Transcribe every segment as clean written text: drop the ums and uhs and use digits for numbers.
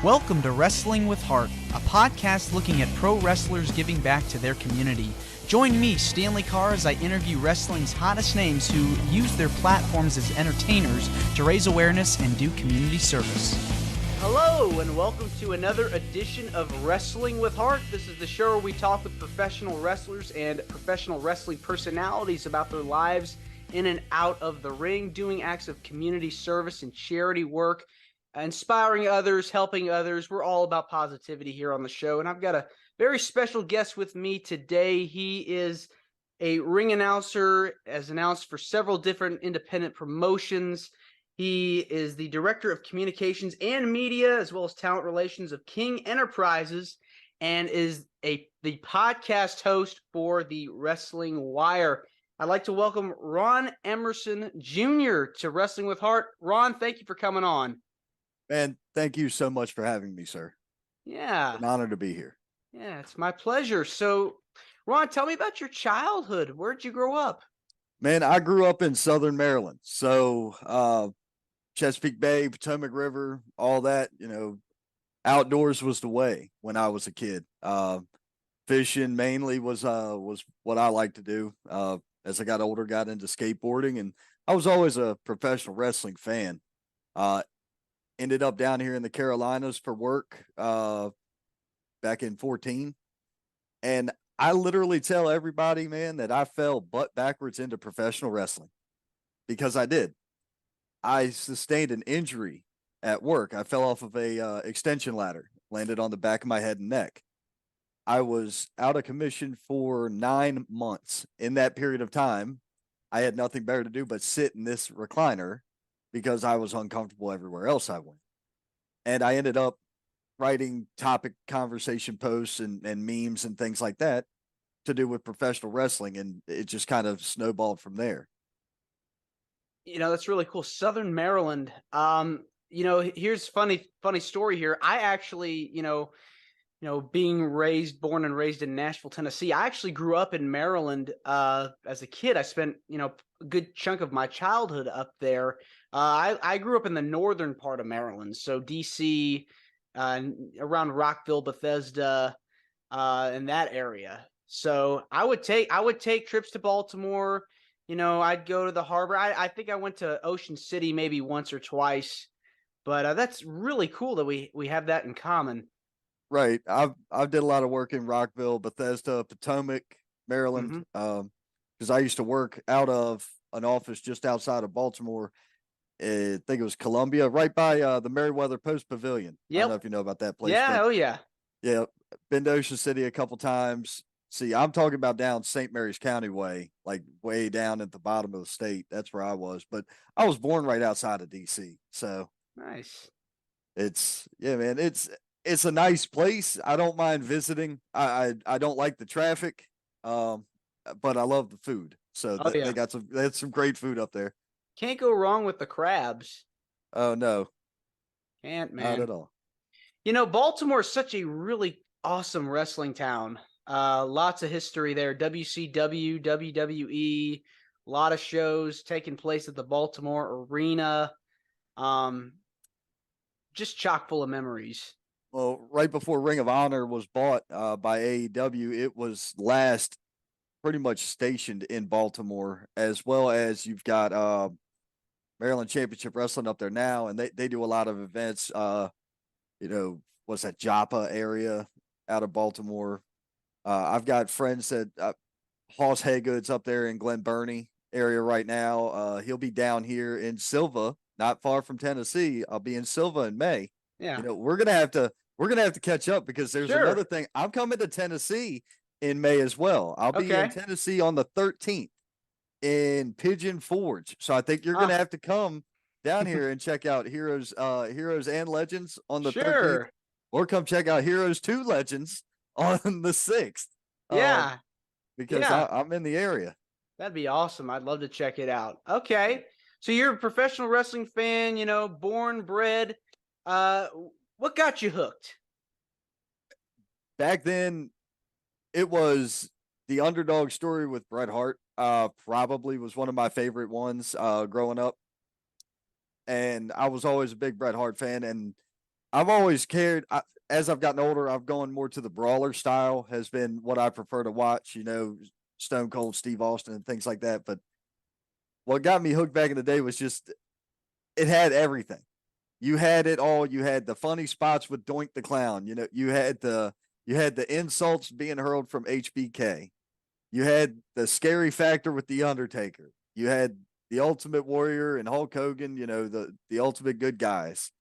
Welcome to Wrestling with Heart, a podcast looking at pro wrestlers giving back to their community. Join me, Stanley Carr, as I interview wrestling's hottest names who use their platforms as entertainers to raise awareness and do community service. Hello, and welcome to another edition of Wrestling with Heart. This is the show where we talk with professional wrestlers and professional wrestling personalities about their lives in and out of the ring, doing acts of community service and charity work, inspiring others, helping others. We're all about positivity here on the show, and I've got a very special guest with me today. He is a ring announcer, has announced for several different independent promotions. He is the director of communications and media, as well as talent relations of King Enterprises, and is the podcast host for the Wrestling Wire. I'd like to welcome Ron Emerson Jr. to Wrestling with Heart. Ron, thank you for coming on. Man, thank you so much for having me, sir. Yeah. It's an honor to be here. Yeah, it's my pleasure. So, Ron, tell me about your childhood. Where'd you grow up? Man, I grew up in Southern Maryland. So, Chesapeake Bay, Potomac River, all that, outdoors was the way when I was a kid. Fishing mainly was what I liked to do. As I got older, got into skateboarding, and I was always a professional wrestling fan. Ended up down here in the Carolinas for work back in 2014. And I literally tell everybody, man, that I fell butt backwards into professional wrestling because I did. I sustained an injury at work. I fell off of a extension ladder, landed on the back of my head and neck. I was out of commission for 9 months. In that period of time, I had nothing better to do but sit in this recliner because I was uncomfortable everywhere else I went. And I ended up writing topic conversation posts and memes and things like that to do with professional wrestling. And it just kind of snowballed from there. That's really cool. Southern Maryland. Here's funny story here. I actually, being born and raised in Nashville, Tennessee, I actually grew up in Maryland as a kid. I spent, a good chunk of my childhood up there. I grew up in the northern part of Maryland, so DC, around Rockville, Bethesda, in that area. So I would take trips to Baltimore. I'd go to the harbor. I think I went to Ocean City maybe once or twice, but that's really cool that we have that in common. Right. I've did a lot of work in Rockville, Bethesda, Potomac, Maryland. Because I used to work out of an office just outside of Baltimore. I think it was Columbia, right by the Meriwether Post Pavilion. Yep. I don't know if you know about that place. Yeah, oh yeah. Yeah, been to Ocean City a couple times. See, I'm talking about down St. Mary's County way, like way down at the bottom of the state. That's where I was. But I was born right outside of DC. So nice. Man, it's a nice place. I don't mind visiting. I don't like the traffic, but I love the food. So they got some great food up there. Can't go wrong with the crabs. Oh no, can't, man. Not at all. Baltimore is such a really awesome wrestling town. Lots of history there. WCW, WWE, a lot of shows taking place at the Baltimore Arena. Just chock full of memories. Well, right before Ring of Honor was bought by AEW, it was last pretty much stationed in Baltimore, as well as you've got Maryland Championship Wrestling up there now, and they do a lot of events. What's that, Joppa area out of Baltimore. I've got friends that Hoss Haygood's up there in Glen Burnie area right now. He'll be down here in Silva, not far from Tennessee. I'll be in Silva in May. Yeah. We're gonna have to catch up because there's another thing. I'm coming to Tennessee in May as well. I'll be in Tennessee on the 13th in Pigeon Forge. So I think you're gonna have to come down here and check out Heroes and Legends on the 13th, or come check out Heroes 2 Legends on the 6th. Yeah. Because I'm in the area. That'd be awesome. I'd love to check it out. Okay. So you're a professional wrestling fan, born, bred. What got you hooked? Back then, it was the underdog story with Bret Hart. Probably was one of my favorite ones growing up. And I was always a big Bret Hart fan. And I've always cared. As I've gotten older, I've gone more to the brawler style. Has been what I prefer to watch. Stone Cold Steve Austin and things like that. But what got me hooked back in the day was just it had everything. You had it all. You had the funny spots with Doink the Clown. You had the insults being hurled from HBK. You had the scary factor with the Undertaker. You had the Ultimate Warrior and Hulk Hogan. The ultimate good guys.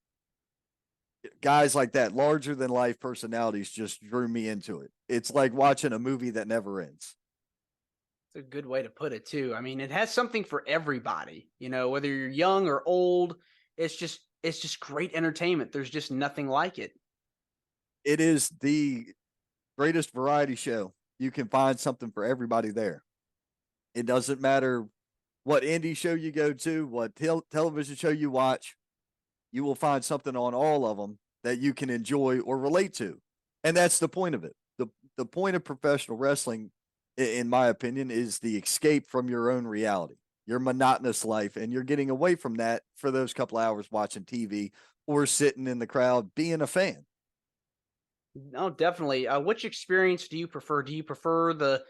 Guys like that, larger than life personalities, just drew me into it. It's like watching a movie that never ends. It's a good way to put it too. I mean, it has something for everybody. Whether you're young or old, it's just great entertainment. There's just nothing like it. It is the greatest variety show. You can find something for everybody there. It doesn't matter what indie show you go to, what television show you watch, you will find something on all of them that you can enjoy or relate to. And that's the point of it. The point of professional wrestling, in my opinion, is the escape from your own reality, your monotonous life, and you're getting away from that for those couple hours watching TV or sitting in the crowd being a fan. No, definitely. Which experience do you prefer? Do you prefer the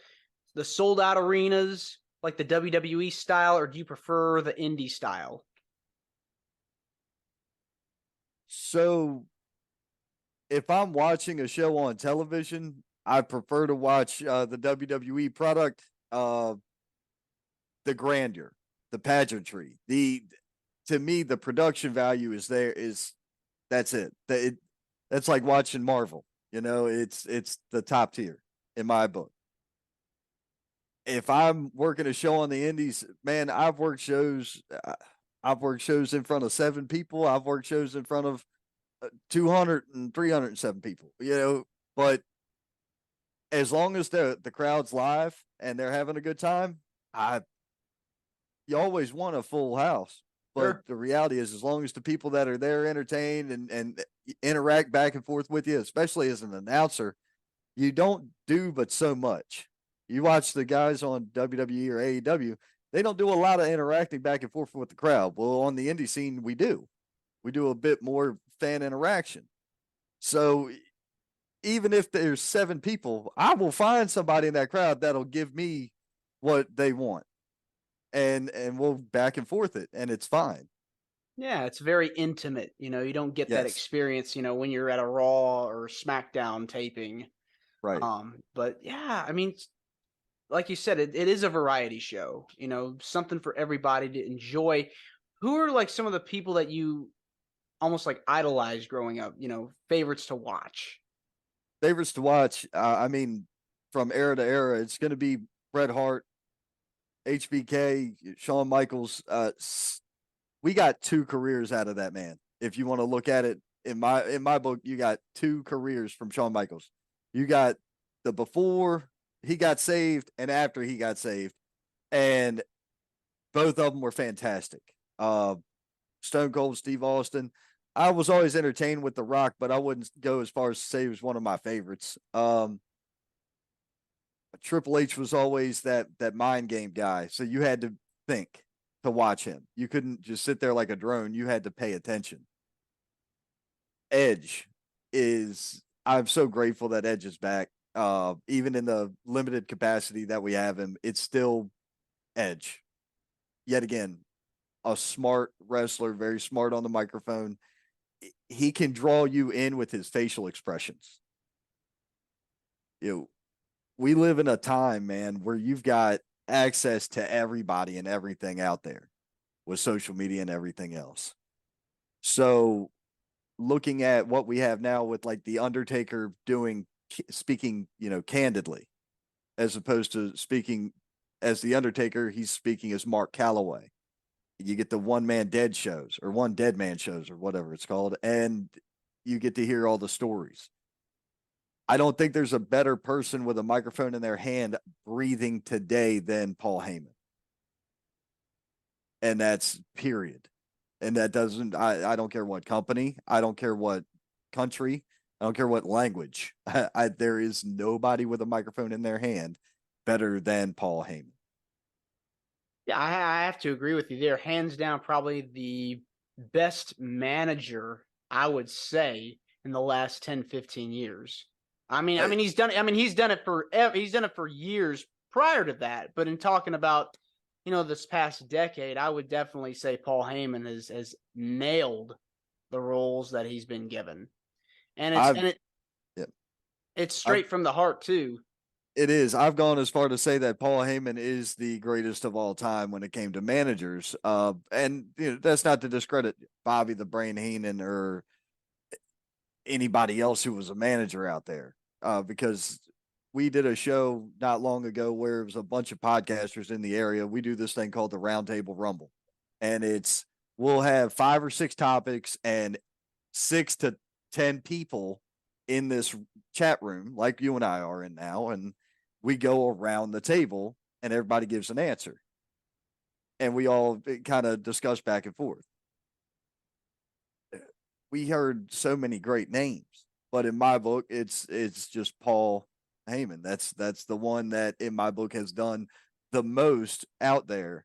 sold out arenas like the WWE style, or do you prefer the indie style? So if I'm watching a show on television, I prefer to watch the WWE product, the grandeur, the pageantry. To me, the production value is there. That's it. That's like watching Marvel. It's the top tier in my book. If I'm working a show on the indies, man, I've worked shows. I've worked shows in front of 7 people. I've worked shows in front of 200 and 307 people. But as long as the crowd's live and they're having a good time, I you always want a full house. But Sure. the reality is, as long as the people that are there entertain and interact back and forth with you, especially as an announcer, you don't do but so much. You watch the guys on WWE or AEW, they don't do a lot of interacting back and forth with the crowd. Well, on the indie scene, we do. We do a bit more fan interaction. So even if there's 7 people, I will find somebody in that crowd that'll give me what they want. And we'll back and forth it and it's fine. Yeah, it's very intimate. You don't get that Yes. experience, when you're at a Raw or SmackDown taping. Right. But yeah, I mean, like you said, it is a variety show, something for everybody to enjoy. Who are like some of the people that you almost like idolized growing up, favorites to watch? Favorites to watch. I mean, from era to era, it's going to be Bret Hart, HBK, Shawn Michaels. We got 2 careers out of that man. If you want to look at it in my book, you got 2 careers from Shawn Michaels. You got the before he got saved and after he got saved, and both of them were fantastic. Stone Cold Steve Austin. I was always entertained with The Rock, but I wouldn't go as far as to say he was one of my favorites. Triple H was always that mind game guy, so you had to think to watch him. You couldn't just sit there like a drone. You had to pay attention. Edge is. I'm so grateful that Edge is back. Even in the limited capacity that we have him, it's still Edge. Yet again, a smart wrestler, very smart on the microphone. He can draw you in with his facial expressions. You know, we live in a time, man, where you've got access to everybody and everything out there with social media and everything else. So, looking at what we have now with like the Undertaker speaking, candidly, as opposed to speaking as the Undertaker, he's speaking as Mark Calloway. You get the one man dead shows or one dead man shows or whatever it's called, and you get to hear all the stories. I don't think there's a better person with a microphone in their hand breathing today than Paul Heyman. And that's period. And that doesn't, I don't care what company, I don't care what country, I don't care what language. There is nobody with a microphone in their hand better than Paul Heyman. Yeah, I have to agree with you there. Hands down, probably the best manager I would say, in the last 10, 15 years. I mean, Uh, he's done it for years prior to that. But in talking about, this past decade, I would definitely say Paul Heyman has nailed the roles that he's been given, and I've yeah, it's I've straight from the heart too. it is. I've gone as far to say that Paul Heyman is the greatest of all time when it came to managers. And that's not to discredit Bobby the Brain Heenan or anybody else who was a manager out there. Because we did a show not long ago where it was a bunch of podcasters in the area. We do this thing called the Roundtable Rumble, and we'll have 5 or 6 topics and 6 to 10 people in this chat room, like you and I are in now, and we go around the table and everybody gives an answer, and we all kind of discuss back and forth. We heard so many great names, but in my book, it's just Paul Heyman. That's the one that in my book has done the most out there.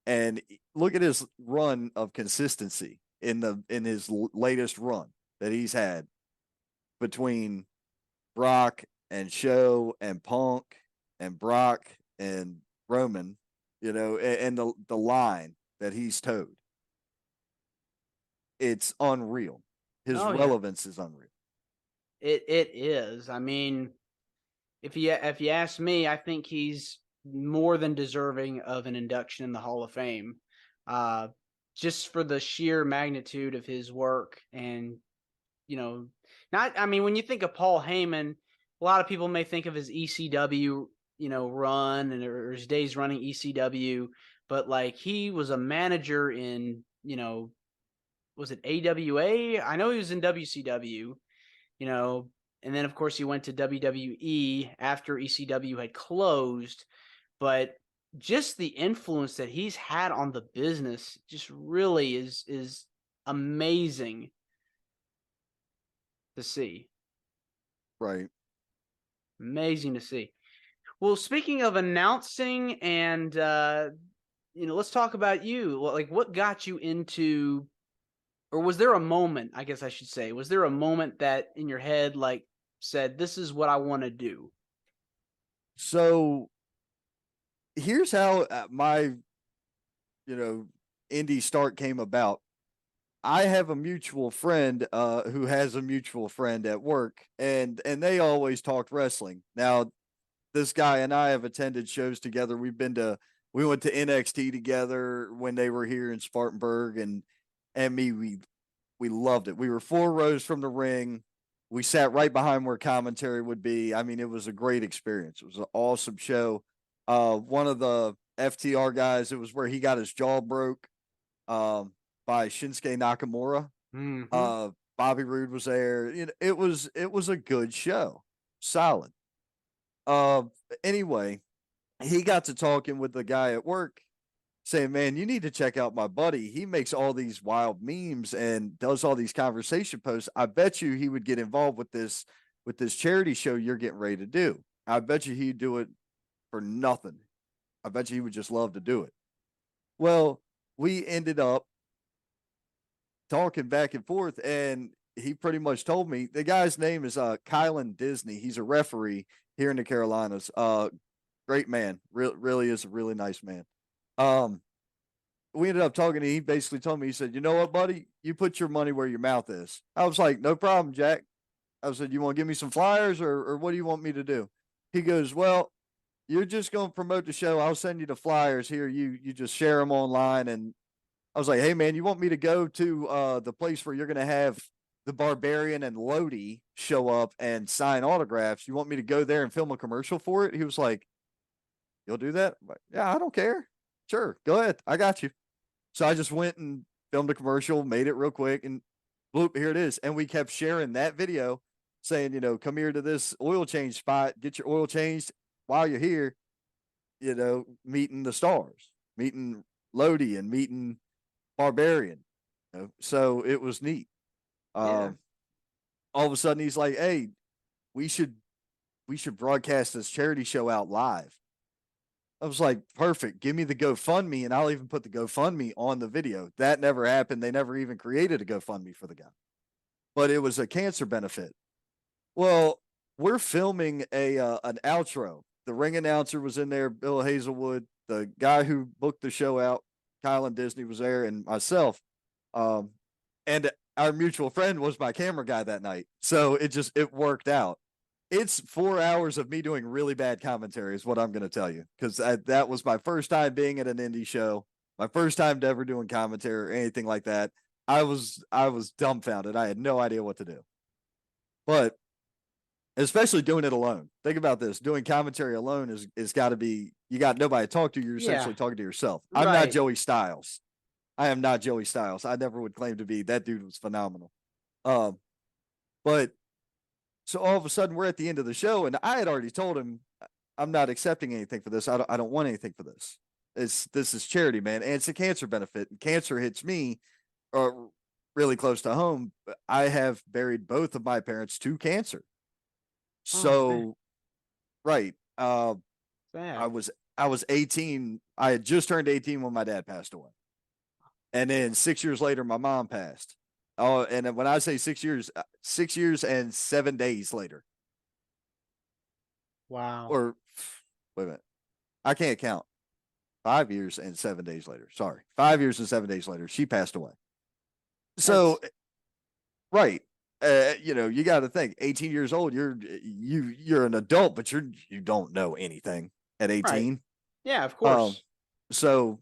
And look at his run of consistency in his latest run that he's had between Brock and Show and Punk and Brock and Roman, and the line that he's towed. It's unreal. His Oh yeah, relevance is unreal. it is. I mean, if you ask me, I think he's more than deserving of an induction in the Hall of Fame, uh, just for the sheer magnitude of his work. And not. I mean, when you think of Paul Heyman, a lot of people may think of his ECW, run or his days running ECW, but like he was a manager in, was it AWA? I know he was in WCW, and then of course he went to WWE after ECW had closed. But just the influence that he's had on the business just really is amazing to see. Right. Amazing to see. Well, speaking of announcing and let's talk about you. Like what got you into, or was there a moment, I guess I should say, was there a moment that in your head like said, this is what I want to do? So here's how my indie start came about. I have a mutual friend who has a mutual friend at work, and they always talked wrestling. Now, this guy and I have attended shows together. We went to NXT together when they were here in Spartanburg, and we loved it. We were 4 rows from the ring. We sat right behind where commentary would be. I mean, it was a great experience. It was an awesome show. One of the FTR guys, it was where he got his jaw broke by Shinsuke Nakamura. Mm-hmm. Bobby Roode was there. It was a good show, solid. Uh, anyway, he got to talking with the guy at work, saying, "Man, you need to check out my buddy. He makes all these wild memes and does all these conversation posts. I bet you he would get involved with this charity show you're getting ready to do. I bet you he'd do it for nothing. I bet you he would just love to do it." Well, we ended up talking back and forth, and he pretty much told me the guy's name is Kylan Disney. He's a referee here in the Carolinas. Great man, really is a really nice man. Um, we ended up talking. And he basically told me, he said, "You know what, buddy? You put your money where your mouth is." I was like, "No problem, Jack." I said, "You want to give me some flyers, or what do you want me to do?" He goes, "Well, you're just going to promote the show. I'll send you the flyers here. You just share them online." And I was like, "Hey, man, you want me to go to the place where you're going to have the Barbarian and Lodi show up and sign autographs? You want me to go there and film a commercial for it?" He was like, "You'll do that?" I'm like, "Yeah, I don't care. Sure, go ahead. I got you." So I just went and filmed a commercial, made it real quick, and bloop, here it is. And we kept sharing that video saying, "Come here to this oil change spot, get your oil changed while you're here, meeting the stars, meeting Lodi and meeting Barbarian." So it was neat. Yeah. All of a sudden he's like, "Hey, we should broadcast this charity show out live." I was like, "Perfect. Give me the GoFundMe, and I'll even put the GoFundMe on the video." That never happened. They never even created a GoFundMe for the guy. but it was a cancer benefit. Well, we're filming an outro. The ring announcer was in there, Bill Hazelwood, the guy who booked the show out, Kylan Disney was there, and myself. Um, and our mutual friend was my camera guy that night. So it worked out. It's 4 hours of me doing really bad commentary, is what I'm going to tell you, because that was my first time being at an indie show, my first time ever doing commentary or anything like that. I was dumbfounded. I had no idea what to do, but especially doing it alone. Think about this: doing commentary alone is got to be, you got nobody to talk to. You're essentially talking to yourself. I'm not Right. Joey Styles. I am not Joey Styles. I never would claim to be. That dude was phenomenal. But so all of a sudden we're at the end of the show, and I had already told him I'm not accepting anything for this. I don't want anything for this. This is charity, man, and it's a cancer benefit. And cancer hits me really close to home. I have buried both of my parents to cancer. So, right. Sad. I was 18. I had just turned 18 when my dad passed away. And then 6 years later, my mom passed. Oh, and when I say 6 years and 7 days later. Wow. Or wait a minute. I can't count. 5 years and 7 days later. Sorry. 5 years and 7 days later, she passed away. So, right. You got to think, 18 years old, you're an adult, but you don't know anything at 18. Right. Yeah, of course. So,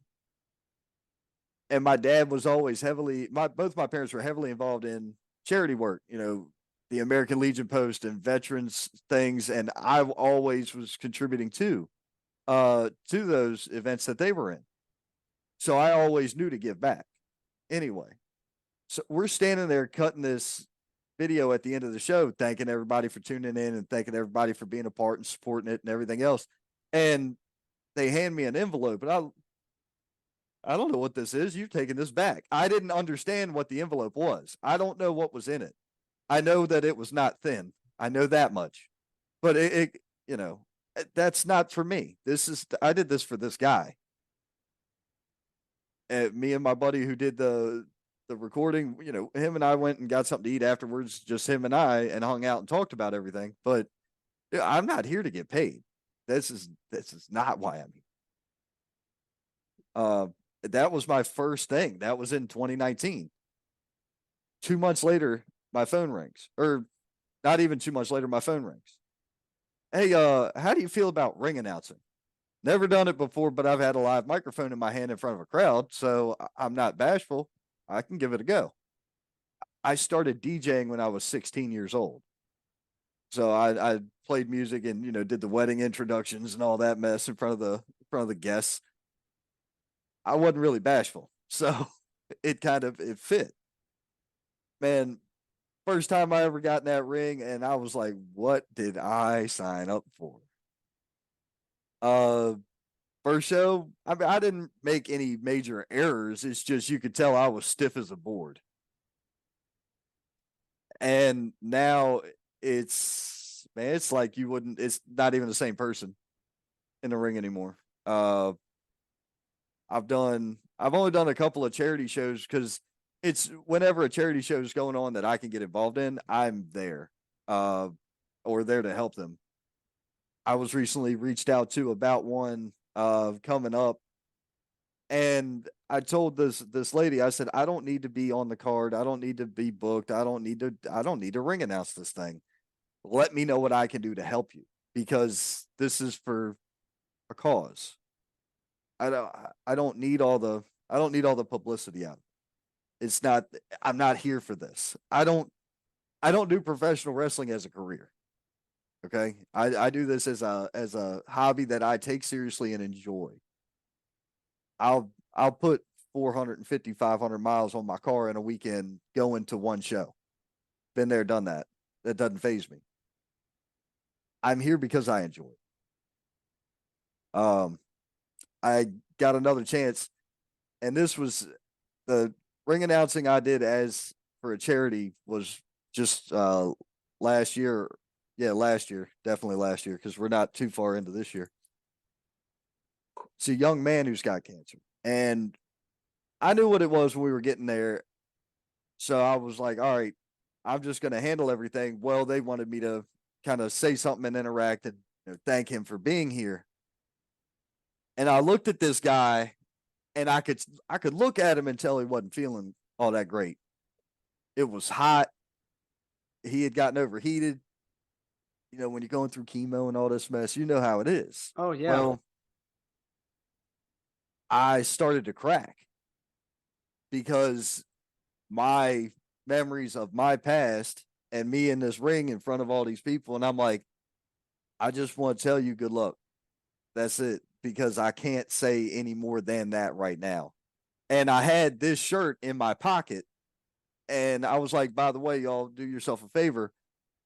and my dad was always both my parents were heavily involved in charity work, the American Legion Post and veterans things. And I always was contributing to those events that they were in. So I always knew to give back anyway. So we're standing there cutting this video at the end of the show, thanking everybody for tuning in and thanking everybody for being a part and supporting it and everything else. And they hand me an envelope, and I don't know what this is. You've taken this back. I didn't understand what the envelope was. I don't know what was in it. I know that it was not thin. I know that much. But that's not for me. I did this for this guy. Me and my buddy who did the recording, him and I went and got something to eat afterwards, just him and I, and hung out and talked about everything. But I'm not here to get paid. This is not why I'm here. That was my first thing. That was in 2019. 2 months later, my phone rings. Or not even 2 months later, my phone rings. Hey, how do you feel about ring announcing? Never done it before, but I've had a live microphone in my hand in front of a crowd, so I'm not bashful. I can give it a go. I started DJing when I was 16 years old. So I played music and did the wedding introductions and all that mess in front of the guests. I wasn't really bashful, so it fit. Man, first time I ever got in that ring, and I was like, "What did I sign up for?" First show, I mean, I didn't make any major errors. It's just you could tell I was stiff as a board. And now it's like you wouldn't. It's not even the same person in the ring anymore. I've only done a couple of charity shows because it's whenever a charity show is going on that I can get involved in, I'm there, or there to help them. I was recently reached out to about one coming up, and I told this lady, I said, I don't need to be on the card. I don't need to be booked. I don't need to ring announce this thing. Let me know what I can do to help you, because this is for a cause. I don't need all the publicity out. It's not, I'm not here for this. I don't do professional wrestling as a career. Okay. I do this as a hobby that I take seriously and enjoy. I'll put 450, 500 miles on my car in a weekend going to one show. Been there, done that. That doesn't faze me. I'm here because I enjoy it. I got another chance, and this was the ring announcing I did as for a charity was just last year. Yeah, last year, definitely last year, because we're not too far into this year. It's a young man who's got cancer, and I knew what it was when we were getting there. So I was like, all right, I'm just going to handle everything. Well, they wanted me to kind of say something and interact and thank him for being here. And I looked at this guy, and I could look at him and tell he wasn't feeling all that great. It was hot. He had gotten overheated. When you're going through chemo and all this mess, you know how it is. Oh yeah. Well, I started to crack because my memories of my past and me in this ring in front of all these people. And I'm like, I just want to tell you good luck. That's it, because I can't say any more than that right now. And I had this shirt in my pocket, and I was like, by the way, y'all, do yourself a favor,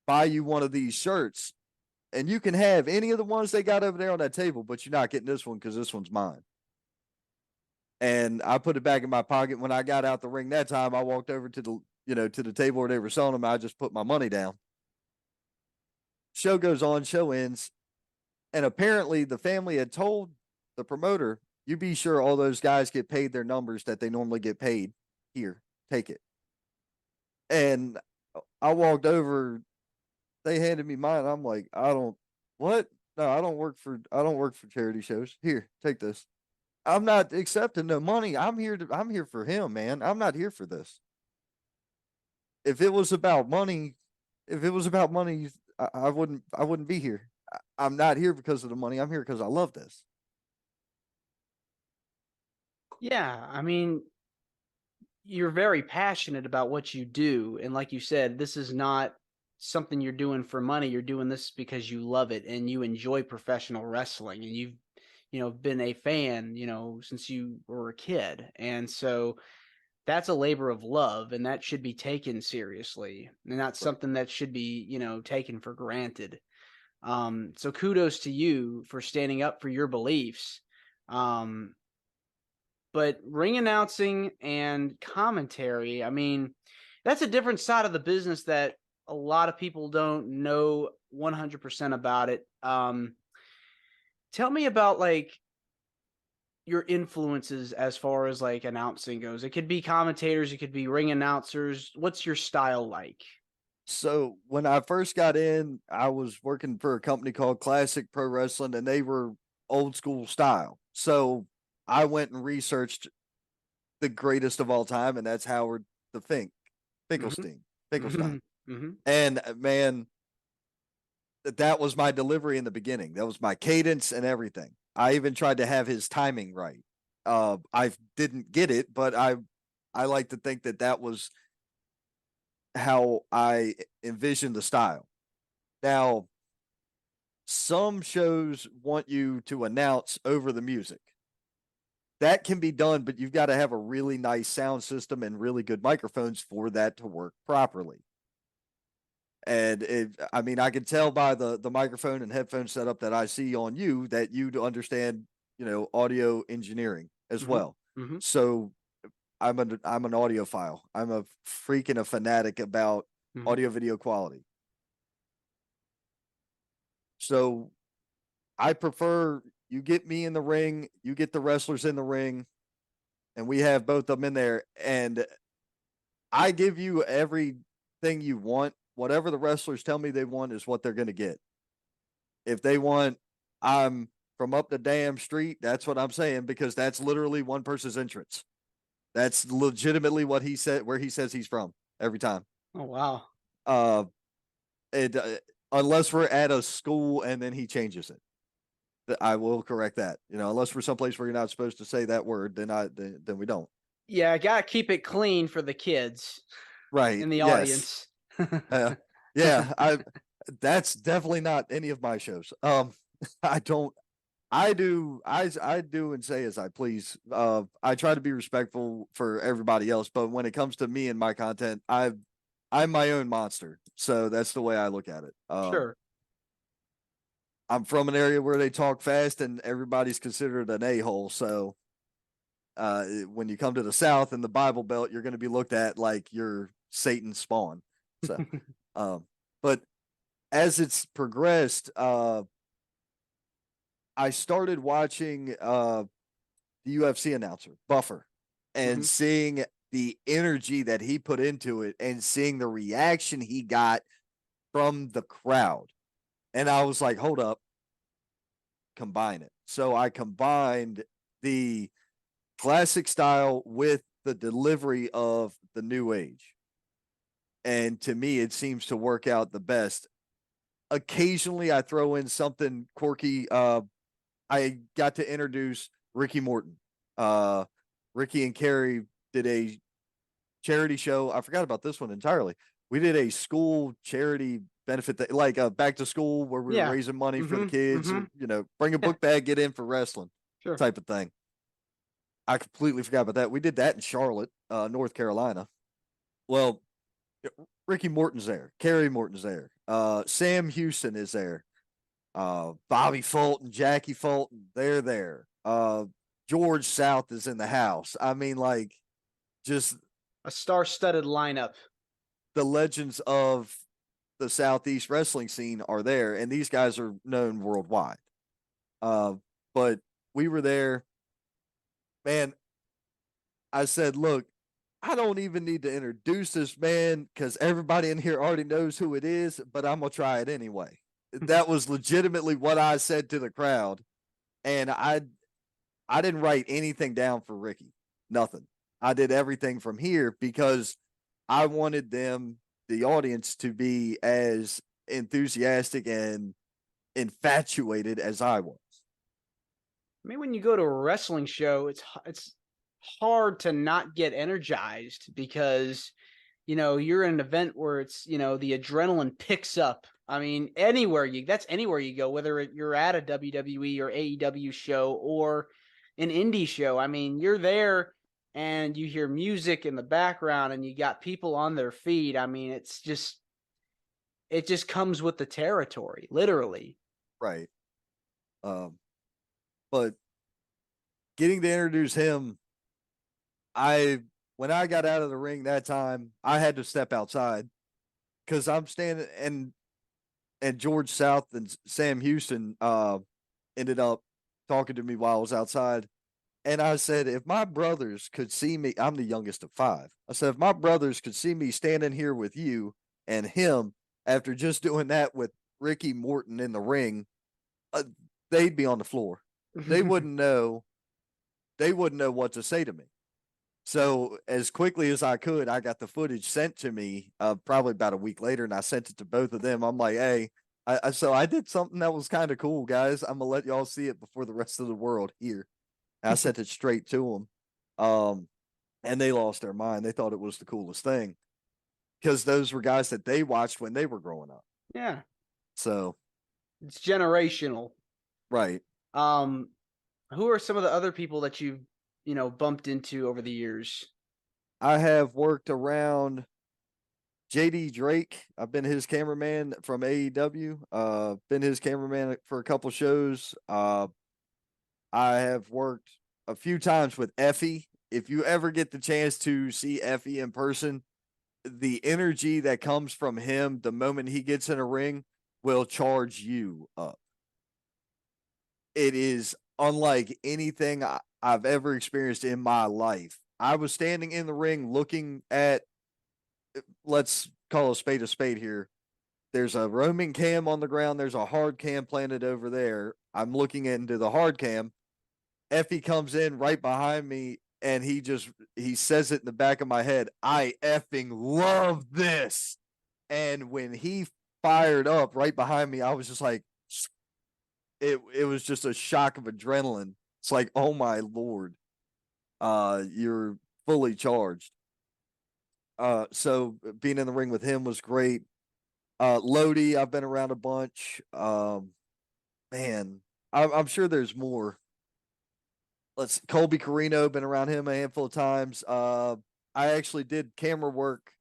buy you one of these shirts, and you can have any of the ones they got over there on that table, but you're not getting this one because this one's mine. And I put it back in my pocket. When I got out the ring that time, I walked over to the table where they were selling them. I just put my money down. Show goes on, show ends. And apparently the family had told the promoter, you be sure all those guys get paid their numbers that they normally get paid. Here, take it. And I walked over, they handed me mine. I'm like, what? No, I don't work for charity shows. Here, take this. I'm not accepting no money. I'm here for him, man. I'm not here for this. If it was about money, I wouldn't be here. I'm not here because of the money. I'm here because I love this. Yeah, I mean, you're very passionate about what you do, and like you said, this is not something you're doing for money. You're doing this because you love it and you enjoy professional wrestling, and you've been a fan, since you were a kid. And so that's a labor of love, and that should be taken seriously, and not something that should be, taken for granted. So kudos to you for standing up for your beliefs. But ring announcing and commentary, I mean, that's a different side of the business that a lot of people don't know 100% about it. Tell me about like your influences as far as like announcing goes. It could be commentators, it could be ring announcers. What's your style like? So when I first got in, I was working for a company called Classic Pro Wrestling, and they were old school style. So I went and researched the greatest of all time, and that's Howard the Finkelstein. Finkelstein. Mm-hmm. And man, that was my delivery in the beginning. That was my cadence and everything. I even tried to have his timing right. I didn't get it, but I like to think that was how I envisioned the style. Now, some shows want you to announce over the music. That can be done, but you've got to have a really nice sound system and really good microphones for that to work properly. And I can tell by the microphone and headphone setup that I see on you that you understand, audio engineering as well. Mm-hmm. So I'm an audiophile. I'm a freaking a fanatic about audio video quality. So I prefer you get me in the ring, you get the wrestlers in the ring, and we have both of them in there. And I give you everything you want. Whatever the wrestlers tell me they want is what they're going to get. If they want, I'm from up the damn street, that's what I'm saying, because that's literally one person's entrance. That's legitimately what he said, where he says he's from every time. Oh, wow. Unless we're at a school and then he changes it. I will correct that. Unless we're someplace where you're not supposed to say that word, then we don't. Yeah, I gotta keep it clean for the kids, right? In the audience. Yeah, that's definitely not any of my shows. I don't. I do and say as I please. I try to be respectful for everybody else, but when it comes to me and my content, I'm my own monster. So that's the way I look at it. Sure. I'm from an area where they talk fast and everybody's considered an a-hole. So when you come to the South and the Bible Belt, you're going to be looked at like you're Satan's spawn. So, but as it's progressed, I started watching the UFC announcer, Buffer, and seeing the energy that he put into it and seeing the reaction he got from the crowd. And I was like, hold up, combine it. So I combined the classic style with the delivery of the new age. And to me, it seems to work out the best. Occasionally, I throw in something quirky. I got to introduce Ricky Morton. Uh, Ricky and Carrie did a charity show. I forgot about this one entirely. We did a school charity benefit, like back to school, where we were Yeah. raising money for the Mm-hmm. kids. Mm-hmm. You know, bring a book bag, get in for wrestling, Sure. type of thing. I completely forgot about that. We did that in Charlotte, North Carolina. Well, Ricky Morton's there, Carrie Morton's there, Sam Houston is there, Bobby Fulton, Jackie Fulton, they're there. George South is in the house. I mean, like, just A star-studded lineup. the legends of the Southeast wrestling scene are there, and these guys are known worldwide. But we were there, man. I said, look, I don't even need to introduce this man because everybody in here already knows who it is, but I'm going to try it anyway. That was legitimately what I said to the crowd. And I didn't write anything down for Ricky. Nothing. I did everything from here because I wanted them, the audience, to be as enthusiastic and infatuated as I was. I mean, when you go to a wrestling show, it's hard to not get energized because you're in an event where it's the adrenaline picks up. I mean, that's anywhere you go, whether you're at a WWE or AEW show or an indie show. I mean, you're there and you hear music in the background and you got people on their feet. I mean, it just comes with the territory, literally. Right. But getting to introduce him, when I got out of the ring that time, I had to step outside because I'm standing, and George South and Sam Houston ended up talking to me while I was outside. And I said, if my brothers could see me, I'm the youngest of five. I said, if my brothers could see me standing here with you and him after just doing that with Ricky Morton in the ring, they'd be on the floor. They wouldn't know. They wouldn't know what to say to me. So as quickly as I could, I got the footage sent to me probably about a week later, and I sent it to both of them. I'm like, hey, so I did something that was kind of cool, guys. I'm gonna let y'all see it before the rest of the world here. I sent it straight to them, and they lost their mind. They thought it was the coolest thing because those were guys that they watched when they were growing up. Yeah. So It's generational. right. Who are some of the other people that you've bumped into over the years? I have worked around JD Drake. I've been his cameraman from AEW. Been his cameraman for a couple shows. I have worked a few times with Effie. If you ever get the chance to see Effie in person, the energy that comes from him the moment he gets in a ring will charge you up. It is unlike anything I've ever experienced in my life. I was standing in the ring looking at, let's call a spade here. There's a roaming cam on the ground. There's a hard cam planted over there. I'm looking into the hard cam. Effie comes in right behind me and he says it in the back of my head. I effing love this. And when he fired up right behind me, I was just like, it was just a shock of adrenaline. It's like, oh my Lord, you're fully charged. So being in the ring with him was great. Lodi, I've been around a bunch. Man, I'm sure there's more. Colby Carino, been around him a handful of times. I actually did camera work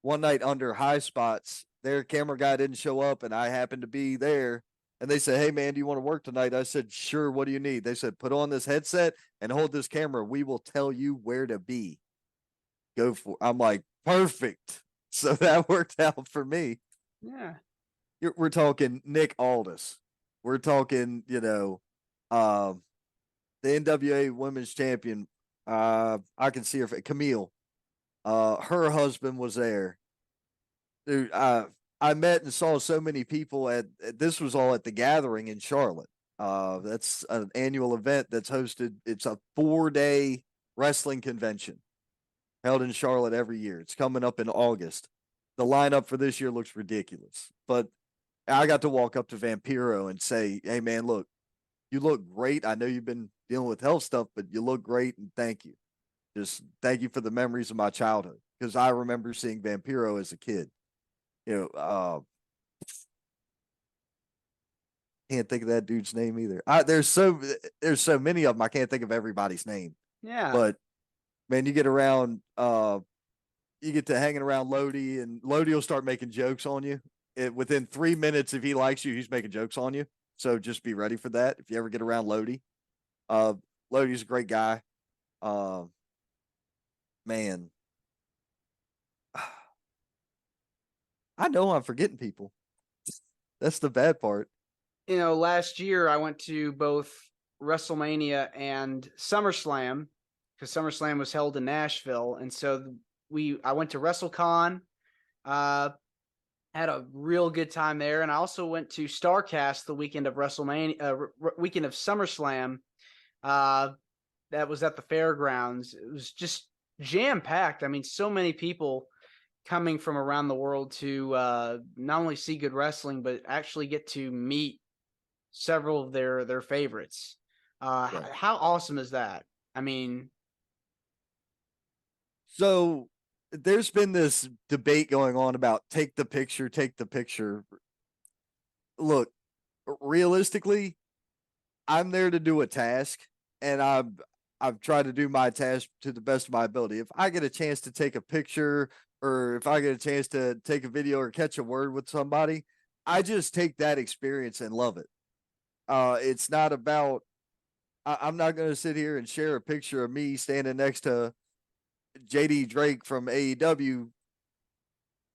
one night under High Spots. Their camera guy didn't show up, and I happened to be there. And they said, "Hey, man, do you want to work tonight?" I said, "Sure. What do you need?" They said, "Put on this headset and hold this camera. We will tell you where to be. Go for it." I'm like, perfect. So that worked out for me. Yeah. We're talking Nick Aldis. We're talking, the NWA Women's Champion. I can see her Camille. Her husband was there. Dude, I met and saw so many people this was all at the Gathering in Charlotte. That's an annual event that's hosted. It's a 4-day wrestling convention held in Charlotte every year. It's coming up in August. The lineup for this year looks ridiculous, but I got to walk up to Vampiro and say, "Hey, man, look, you look great. I know you've been dealing with health stuff, but you look great, and thank you. Just thank you for the memories of my childhood because I remember seeing Vampiro as a kid. You know, can't think of that dude's name either. There's so many of them. I can't think of everybody's name. Yeah. But man, you get around, you get to hanging around Lodi, and Lodi will start making jokes on you. Within 3 minutes, if he likes you, he's making jokes on you. So just be ready for that. If you ever get around Lodi, uh, Lodi's a great guy. Uh, man, I know I'm forgetting people. That's the bad part. Last year I went to both WrestleMania and SummerSlam because SummerSlam was held in Nashville, and so I went to WrestleCon, had a real good time there, and I also went to StarCast the weekend of WrestleMania, weekend of SummerSlam. That was at the fairgrounds. It was just jam packed. I mean, so many people coming from around the world to not only see good wrestling but actually get to meet several of their favorites. Right. How awesome is that? I mean, So there's been this debate going on about take the picture, take the picture. Look, realistically, I'm there to do a task, and I've tried to do my task to the best of my ability. If I get a chance to take a picture, or if I get a chance to take a video or catch a word with somebody, I just take that experience and love it. It's not about. I'm not going to sit here and share a picture of me standing next to JD Drake from AEW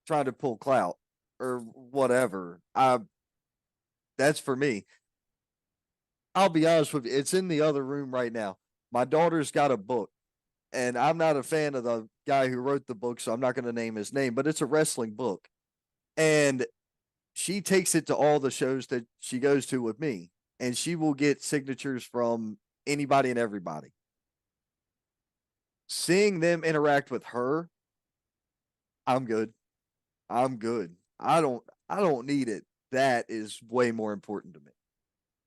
trying to pull clout or whatever. That's for me. I'll be honest with you. It's in the other room right now. My daughter's got a book, and I'm not a fan of the guy who wrote the book, so I'm not going to name his name, but it's a wrestling book. And she takes it to all the shows that she goes to with me, and she will get signatures from anybody and everybody. Seeing them interact with her, I'm good. I'm good. I don't need it. That is way more important to me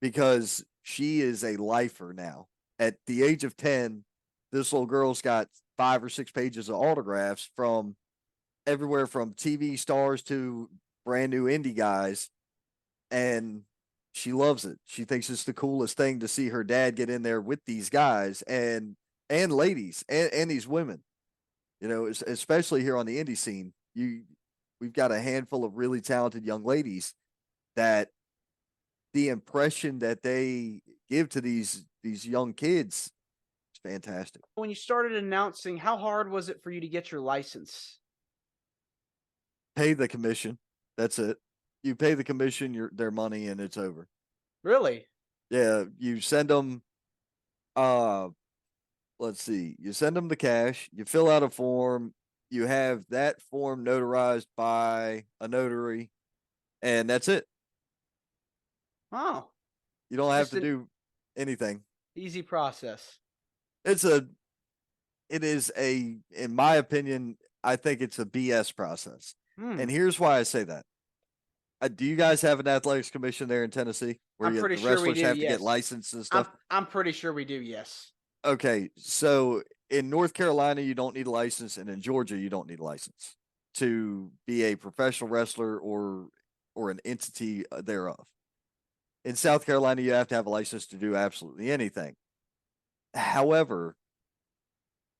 because she is a lifer now. At the age of 10, this little girl's got 5 or 6 pages of autographs from everywhere from TV stars to brand new indie guys. And she loves it. She thinks it's the coolest thing to see her dad get in there with these guys and ladies and these women. Especially here on the indie scene, we've got a handful of really talented young ladies that the impression that they give to these young kids is fantastic. when you started announcing, how hard was it for you to get your license? Pay the commission. That's it. You pay the commission, their money, and it's over. Really? Yeah, you send them. Let's see. You send them the cash. You fill out a form. You have that form notarized by a notary, and that's it. Oh, You don't have just to an do anything. easy process. It is in my opinion, I think it's a BS process. And here's why I say that. Do you guys have an athletics commission there in Tennessee where I'm pretty the sure we wrestlers do. have to Yes. get licensed and stuff? I'm pretty sure we do. Yes. Okay, so in North Carolina, you don't need a license, and in Georgia, you don't need a license to be a professional wrestler or an entity thereof. In South Carolina, you have to have a license to do absolutely anything. However,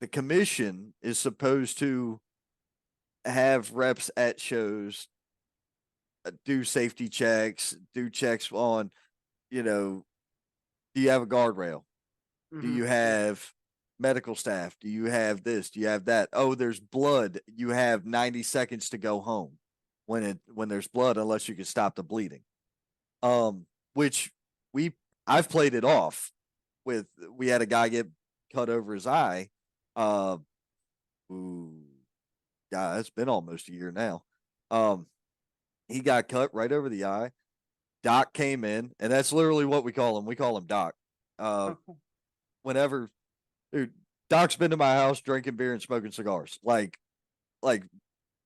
the commission is supposed to have reps at shows, do safety checks, do checks on, do you have a guardrail? Do you have medical staff? Do you have this? Do you have that? Oh, there's blood. You have 90 seconds to go home when there's blood, unless you can stop the bleeding. Which I've played it off we had a guy get cut over his eye. God, it's been almost a year now. Um, he got cut right over the eye. Doc came in, and that's literally what we call him. We call him Doc. Uh, whenever, dude, Doc's been to my house drinking beer and smoking cigars. Like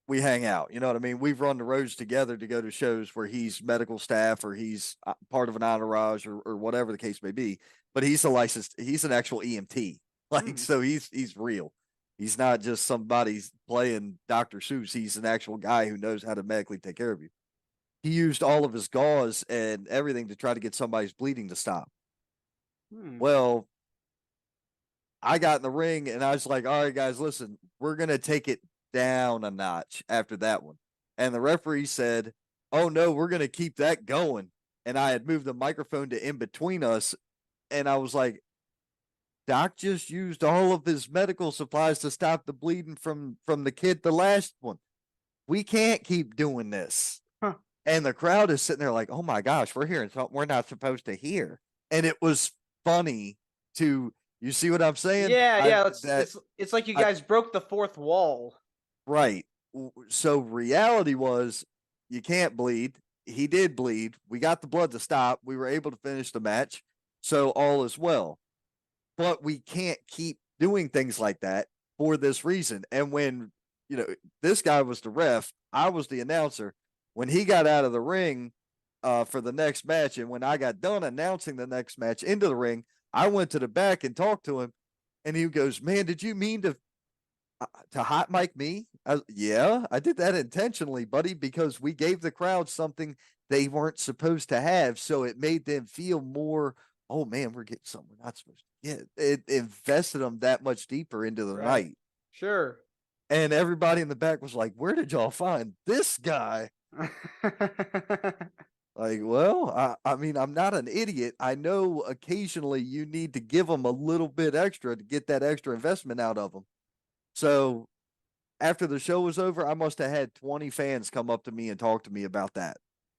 we hang out. You know what I mean? We've run the roads together to go to shows where he's medical staff or he's part of an entourage or whatever the case may be. But he's a licensed, he's an actual EMT. Like, so he's real. He's not just somebody playing Dr. Seuss. He's an actual guy who knows how to medically take care of you. He used all of his gauze and everything to try to get somebody's bleeding to stop. Well, I got in the ring and I was like, all right, guys, listen, we're going to take it down a notch after that one. And the referee said, oh, no, we're going to keep that going. And I had moved the microphone to in between us. And I was like, Doc just used all of his medical supplies to stop the bleeding from the kid, the last one. We can't keep doing this. And the crowd is sitting there like, oh my gosh, we're hearing something we're not supposed to hear. And it was funny to, you see what I'm saying? Yeah. It's like you guys broke the fourth wall. Right. So reality was you can't bleed. He did bleed. We got the blood to stop. We were able to finish the match. So all is well. But we can't keep doing things like that for this reason. And when, this guy was the ref, I was the announcer. When he got out of the ring for the next match, and when I got done announcing the next match into the ring, I went to the back and talked to him, and he goes, "Man, did you mean to hot mic me?" Yeah, I did that intentionally, buddy, because we gave the crowd something they weren't supposed to have, so it made them feel more. Oh man, we're getting something we're not supposed to get. It invested them that much deeper into the night. Sure. And everybody in the back was like, "Where did y'all find this guy?" Like, well, I mean, I'm not an idiot. I know occasionally you need to give them a little bit extra to get that extra investment out of them. So after the show was over, I must have had 20 fans come up to me and talk to me about that.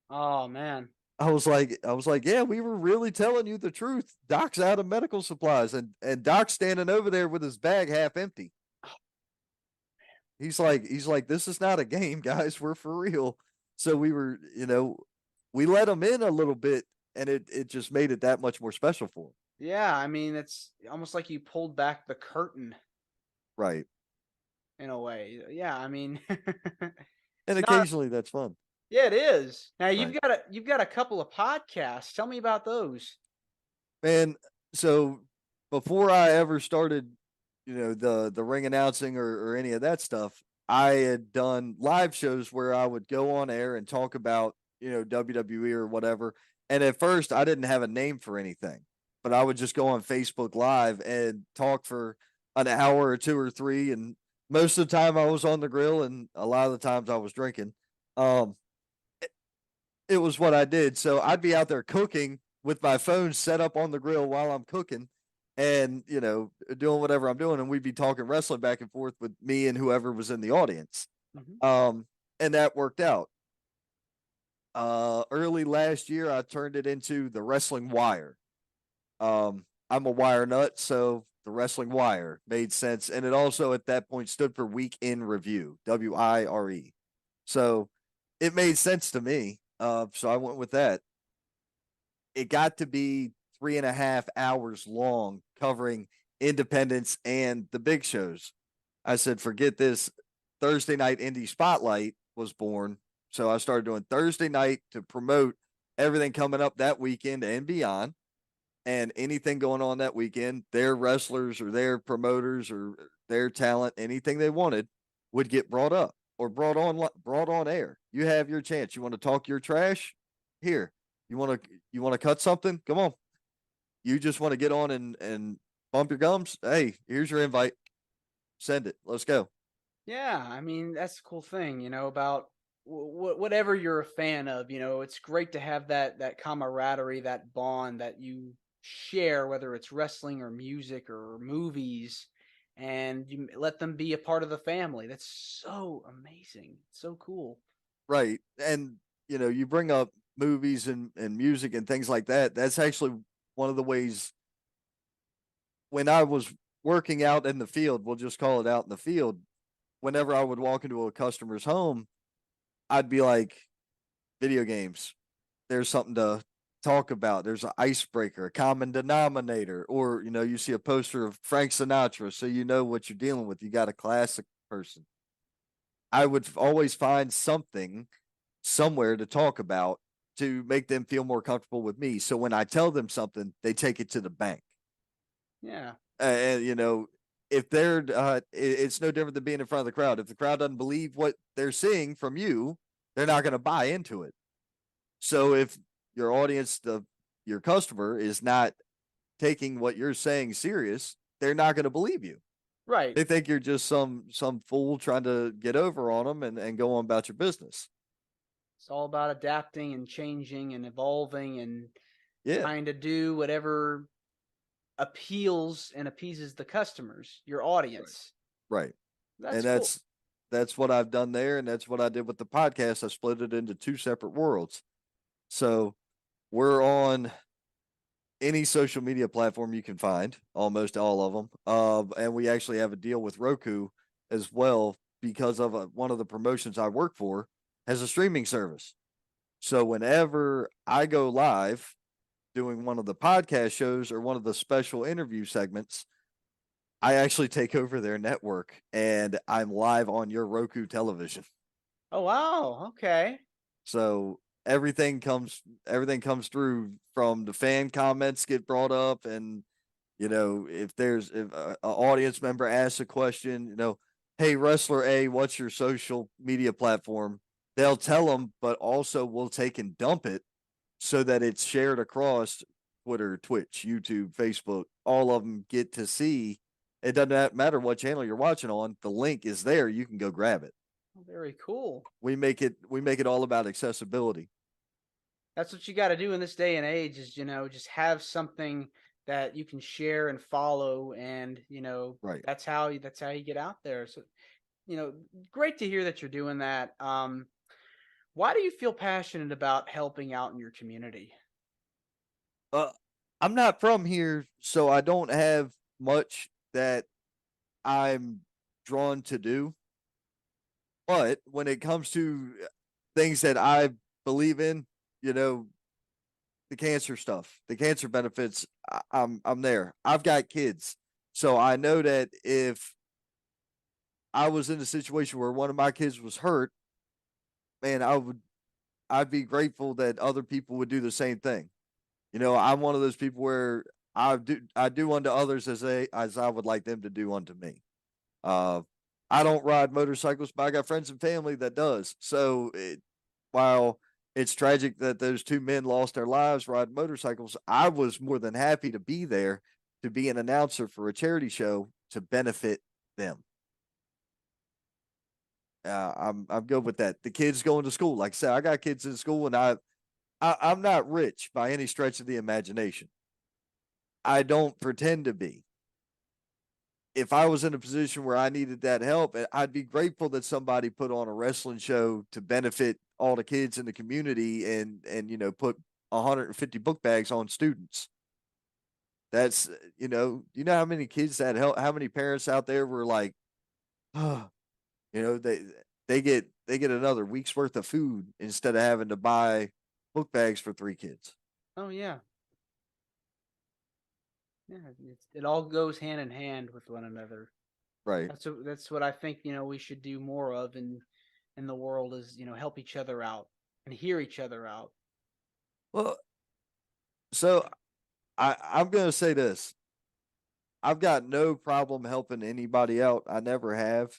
Oh man. I was like, yeah, we were really telling you the truth. Doc's out of medical supplies, and Doc's standing over there with his bag half empty. He's like, this is not a game, guys. We're for real. So we were, we let him in a little bit, and it just made it that much more special for him. Yeah, I mean, it's almost like you pulled back the curtain. Right. In a way. Yeah, I mean and occasionally that's fun. Yeah, it is. Now you've got a couple of podcasts. Tell me about those. Man, so before I ever started, the ring announcing or any of that stuff, I had done live shows where I would go on air and talk about, WWE or whatever. And at first I didn't have a name for anything, but I would just go on Facebook Live and talk for an hour or two or three. And most of the time I was on the grill, and a lot of the times I was drinking. It was what I did. So I'd be out there cooking with my phone set up on the grill while I'm cooking and, doing whatever I'm doing. And we'd be talking wrestling back and forth with me and whoever was in the audience. And that worked out. Early last year, I turned it into the Wrestling Wire. I'm a wire nut, so the Wrestling Wire made sense. And it also at that point stood for Week in Review, WIRE. So it made sense to me. So I went with that. It got to be 3.5 hours long, covering independents and the big shows. I said, forget this. Thursday Night Indie Spotlight was born. So I started doing Thursday night to promote everything coming up that weekend and beyond. And anything going on that weekend, their wrestlers or their promoters or their talent, anything they wanted would get brought up or brought on air. You have your chance. You want to talk your trash? Here. You want to cut something? Come on. You just want to get on and bump your gums? Hey, here's your invite. Send it. Let's go. Yeah, I mean, that's the cool thing, about whatever you're a fan of, it's great to have that camaraderie, that bond that you share, whether it's wrestling or music or movies, and you let them be a part of the family. That's so amazing. So cool. Right. And, you bring up movies and music and things like that. That's actually one of the ways when I was working out in the field, we'll just call it out in the field, whenever I would walk into a customer's home, I'd be like, video games. There's something to talk about. There's an icebreaker, a common denominator, or you see a poster of Frank Sinatra, so you know what you're dealing with. You got a classic person. I would always find something somewhere to talk about to make them feel more comfortable with me. So when I tell them something, they take it to the bank. Yeah. And if they're, it's no different than being in front of the crowd. If the crowd doesn't believe what they're seeing from you, they're not going to buy into it. So if your audience, your customer, is not taking what you're saying serious, they're not going to believe you. Right. They think you're just some fool trying to get over on them and go on about your business. It's all about adapting and changing and evolving and Yeah, trying to do whatever appeals and appeases the customers, your audience. right. That's And cool. that's what I've done there, and that's what I did with the podcast. I split it into two separate worlds. So we're on any social media platform you can find, almost all of them. And we actually have a deal with Roku as well because of one of the promotions I work for has a streaming service. So whenever I go live doing one of the podcast shows or one of the special interview segments, I actually take over their network and I'm live on your Roku television. Oh wow. Okay. So everything comes through from the fan comments get brought up, and if a audience member asks a question, hey, wrestler A, what's your social media platform? They'll tell them, but also we'll take and dump it so that it's shared across Twitter, Twitch, YouTube, Facebook. All of them get to see. It doesn't matter what channel you're watching on. The link is there. You can go grab it. Very cool. We make it all about accessibility. That's what you got to do in this day and age is, just have something that you can share and follow. And, Right. that's how you get out there. So, great to hear that you're doing that. Why do you feel passionate about helping out in your community? Uh, I'm not from here, so I don't have much that I'm drawn to do. But when it comes to things that I believe in, you know, the cancer stuff, the cancer benefits, I'm there. I've got kids, so I know that if I was in a situation where one of my kids was hurt, man, I'd be grateful that other people would do the same thing. I'm one of those people where I do unto others as I would like them to do unto me. Uh, I don't ride motorcycles, but I got friends and family that does. So while it's tragic that those two men lost their lives riding motorcycles, I was more than happy to be there to be an announcer for a charity show to benefit them. I'm good with that. The kids going to school, like I said, I got kids in school, and I'm not rich by any stretch of the imagination. I don't pretend to be. If I was in a position where I needed that help, I'd be grateful that somebody put on a wrestling show to benefit all the kids in the community and put 150 book bags on students. That's how many kids that help, how many parents out there were like, oh, they get another week's worth of food instead of having to buy book bags for 3 kids. Oh yeah. Yeah, it all goes hand in hand with one another. Right. That's what I think, we should do more of in the world is, help each other out and hear each other out. Well, so I'm gonna say this. I've got no problem helping anybody out. I never have.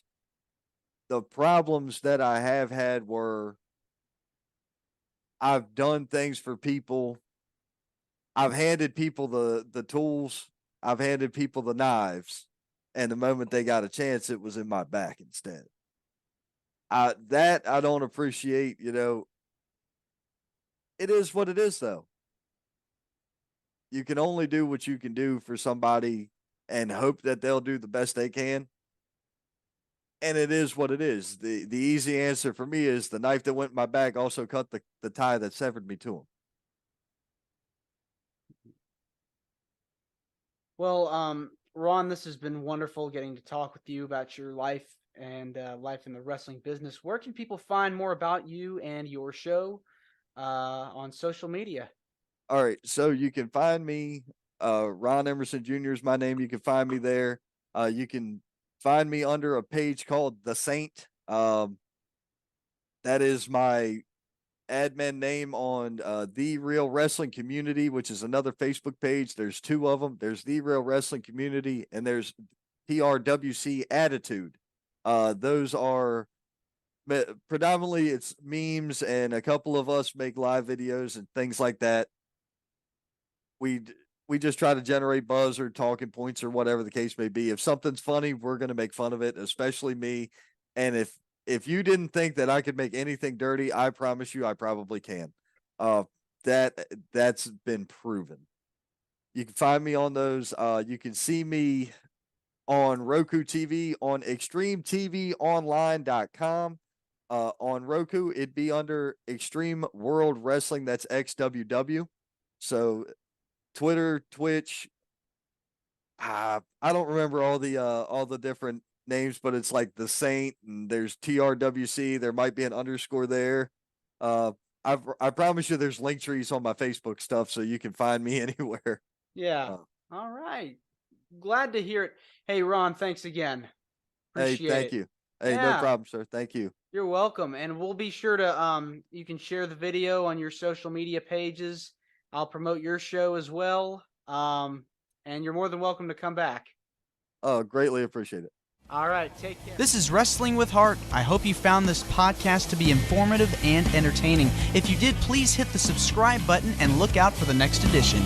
The problems that I have had were I've done things for people. I've handed people the tools. I've handed people the knives, and the moment they got a chance, it was in my back instead. I don't appreciate. It is what it is, though. You can only do what you can do for somebody, and hope that they'll do the best they can. And it is what it is. The easy answer for me is the knife that went in my back also cut the tie that severed me to him. Well, Ron, this has been wonderful getting to talk with you about your life and life in the wrestling business. Where can people find more about you and your show on social media? All right. So you can find me, Ron Emerson Jr. is my name. You can find me there. You can find me under a page called The Saint. That is my admin name on The Real Wrestling Community, which is another Facebook page. There's two of them. There's The Real Wrestling Community, and there's PRWC Attitude. Those are predominantly it's memes, and a couple of us make live videos and things like that. We just try to generate buzz or talking points or whatever the case may be. If something's funny, we're going to make fun of it, especially me. And if you didn't think that I could make anything dirty, I promise you I probably can. That's been proven. You can find me on those. You can see me on Roku TV, on extremetvonline.com. On Roku, it'd be under Extreme World Wrestling. That's XWW. So Twitter, Twitch. I don't remember all the different names, but it's like The Saint, and there's TRWC. There might be an underscore there. I promise you, there's link trees on my Facebook stuff, so you can find me anywhere. Yeah. All right. Glad to hear it. Hey, Ron, thanks again. Appreciate thank you. Hey, Yeah. no problem, sir. Thank you. You're welcome. And we'll be sure to you can share the video on your social media pages. I'll promote your show as well. And you're more than welcome to come back. Oh, greatly appreciate it. All right, take care. This is Wrestling with Heart. I hope you found this podcast to be informative and entertaining. If you did, please hit the subscribe button and look out for the next edition.